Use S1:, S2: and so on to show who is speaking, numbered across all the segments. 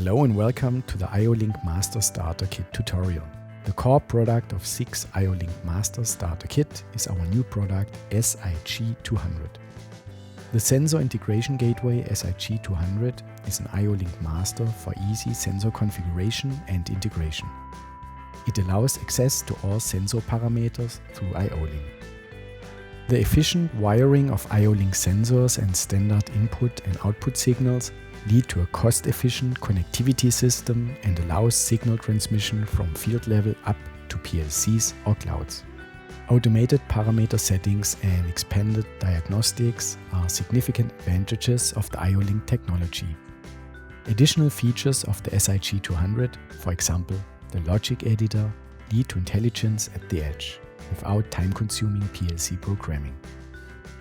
S1: Hello and welcome to the IO-Link Master Starter Kit tutorial. The core product of SICK's IO-Link Master Starter Kit is our new product SIG200. The Sensor Integration Gateway SIG200 is an IO-Link Master for easy sensor configuration and integration. It allows access to all sensor parameters through IO-Link. The efficient wiring of IO-Link sensors and standard input and output signals lead to a cost-efficient connectivity system and allows signal transmission from field level up to PLCs or clouds. Automated parameter settings and expanded diagnostics are significant advantages of the IO-Link technology. Additional features of the SIG200, for example, the logic editor, lead to intelligence at the edge, without time-consuming PLC programming.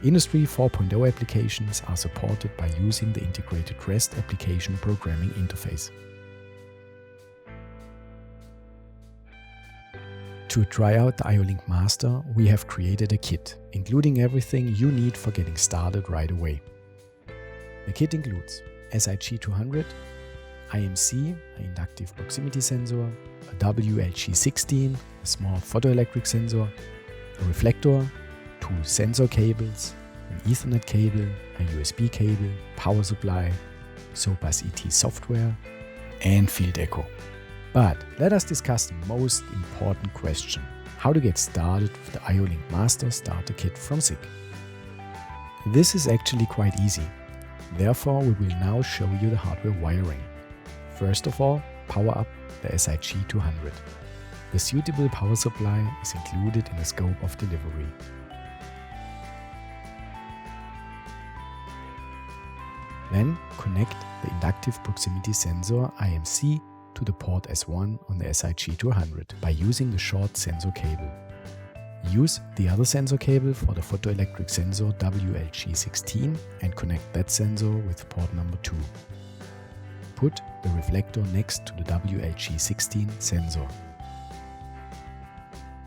S1: Industry 4.0 applications are supported by using the integrated REST application programming interface. To try out the IO-Link Master, we have created a kit, including everything you need for getting started right away. The kit includes SIG200, IMC, an inductive proximity sensor, a WLG16, a small photoelectric sensor, a reflector, 2 sensor cables, an Ethernet cable, a USB cable, power supply, SOPAS ET software, and Field Echo. But let us discuss the most important question: how to get started with the IO-Link Master Starter Kit from SICK. This is actually quite easy. Therefore, we will now show you the hardware wiring. First of all, power up the SIG200. The suitable power supply is included in the scope of delivery. Then connect the inductive proximity sensor IMC to the port S1 on the SIG200 by using the short sensor cable. Use the other sensor cable for the photoelectric sensor WLG16 and connect that sensor with port number 2. Put the reflector next to the WLG16 sensor.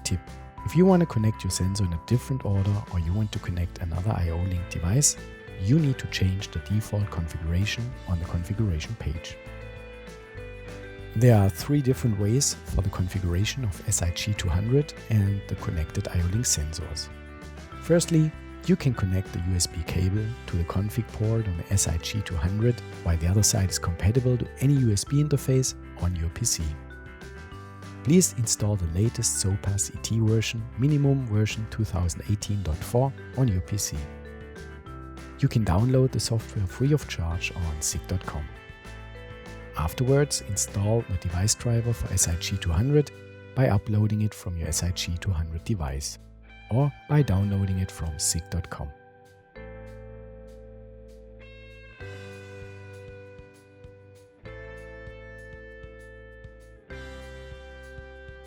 S1: Tip: if you want to connect your sensor in a different order or you want to connect another IO-Link device, you need to change the default configuration on the configuration page. There are 3 different ways for the configuration of SIG200 and the connected IO-Link sensors. Firstly, you can connect the USB cable to the config port on the SIG200 while the other side is compatible to any USB interface on your PC. Please install the latest SOPAS ET version, minimum version 2018.4 on your PC. You can download the software free of charge on sick.com. Afterwards, install the device driver for SIG200 by uploading it from your SIG200 device or by downloading it from sick.com.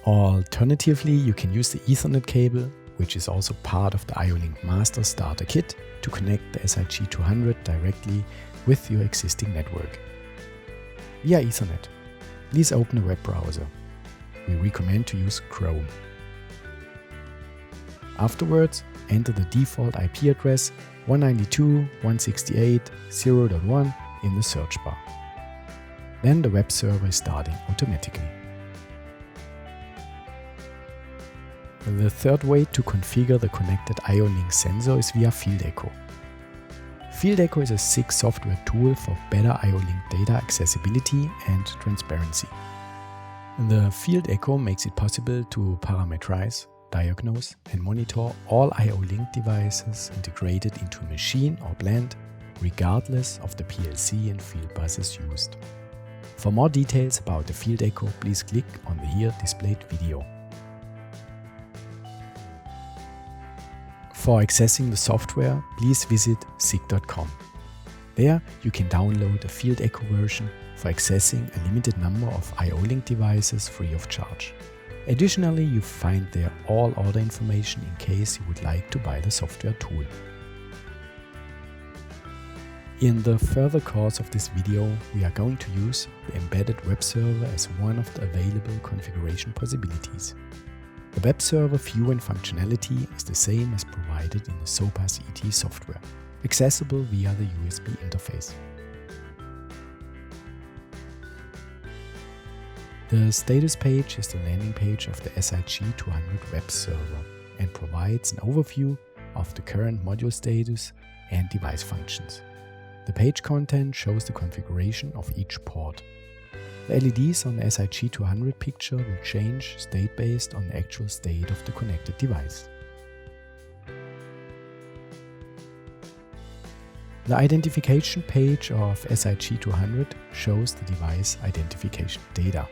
S1: Alternatively, you can use the Ethernet cable, which is also part of the IO-Link Master Starter Kit, to connect the SIG200 directly with your existing network. Via Ethernet, please open a web browser. We recommend to use Chrome. Afterwards, enter the default IP address 192.168.0.1 in the search bar. Then the web server is starting automatically. The third way to configure the connected IO-Link sensor is via Field Echo. Field Echo is a SICK software tool for better IO-Link data accessibility and transparency. The Field Echo makes it possible to parameterize, diagnose and monitor all IO-Link devices integrated into a machine or plant, regardless of the PLC and field buses used. For more details about the Field Echo, please click on the here displayed video. For accessing the software, please visit sick.com. There you can download a Field Echo version for accessing a limited number of IO-Link devices free of charge. Additionally, you find there all other information in case you would like to buy the software tool. In the further course of this video, we are going to use the embedded web server as one of the available configuration possibilities. The web server view and functionality is the same as provided in the SOPAS ET software, accessible via the USB interface. The status page is the landing page of the SIG200 web server and provides an overview of the current module status and device functions. The page content shows the configuration of each port. The LEDs on the SIG200 picture will change state based on the actual state of the connected device. The identification page of SIG200 shows the device identification data.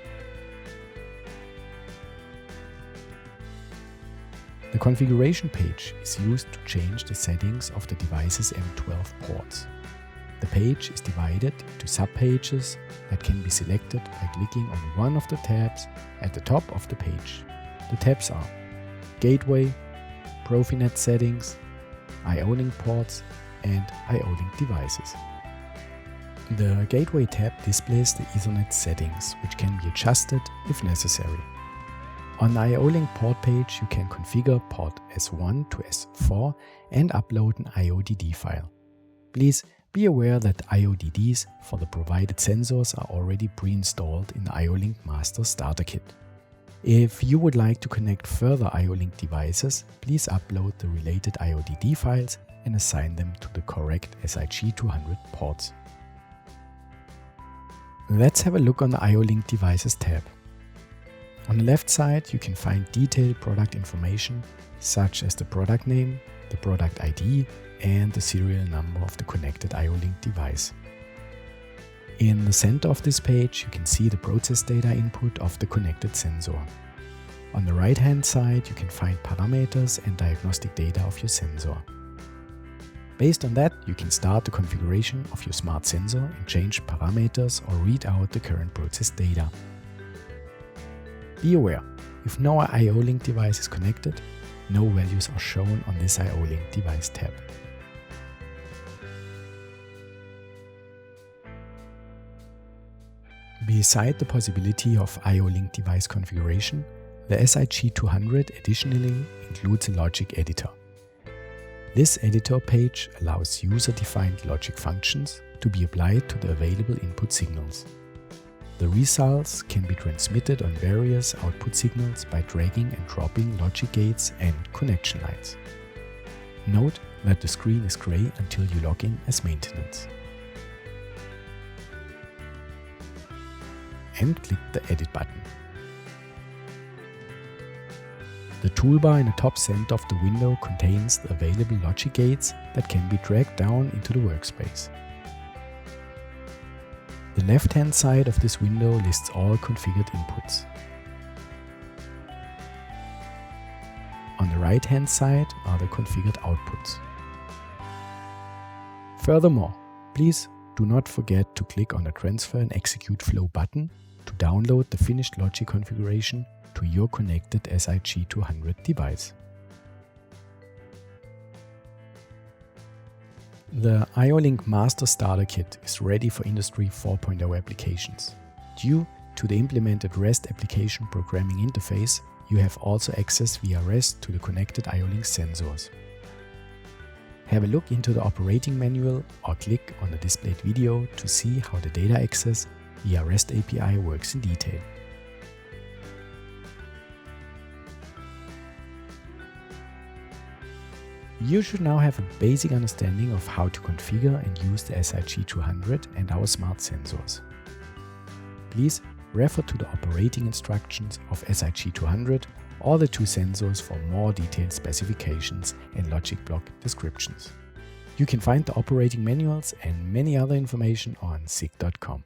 S1: The configuration page is used to change the settings of the device's M12 ports. The page is divided into subpages that can be selected by clicking on one of the tabs at the top of the page. The tabs are Gateway, Profinet Settings, IO-Link Ports, and IO-Link Devices. The Gateway tab displays the Ethernet settings, which can be adjusted if necessary. On the IO-Link port page, you can configure port S1 to S4 and upload an IODD file. Please be aware that IODDs for the provided sensors are already pre-installed in the IO-Link Master Starter Kit. If you would like to connect further IO-Link devices, please upload the related IODD files and assign them to the correct SIG200 ports. Let's have a look on the IO-Link Devices tab. On the left side, you can find detailed product information such as the product name, the product ID, and the serial number of the connected IO-Link device. In the center of this page, you can see the process data input of the connected sensor. On the right-hand side, you can find parameters and diagnostic data of your sensor. Based on that, you can start the configuration of your smart sensor and change parameters or read out the current process data. Be aware, if no IO-Link device is connected, no values are shown on this IO-Link device tab. Beside the possibility of IO-Link device configuration, the SIG200 additionally includes a logic editor. This editor page allows user-defined logic functions to be applied to the available input signals. The results can be transmitted on various output signals by dragging and dropping logic gates and connection lines. Note that the screen is gray until you log in as maintenance. And click the Edit button. The toolbar in the top center of the window contains the available logic gates that can be dragged down into the workspace. The left-hand side of this window lists all configured inputs. On the right-hand side are the configured outputs. Furthermore, please do not forget to click on the Transfer and Execute Flow button to download the finished logic configuration to your connected SIG200 device. The IO-Link Master Starter Kit is ready for Industry 4.0 applications. Due to the implemented REST application programming interface, you have also access via REST to the connected IO-Link sensors. Have a look into the operating manual or click on the displayed video to see how the data access via REST API works in detail. You should now have a basic understanding of how to configure and use the SIG200 and our smart sensors. Please refer to the operating instructions of SIG200 or the two sensors for more detailed specifications and logic block descriptions. You can find the operating manuals and many other information on SIG.com.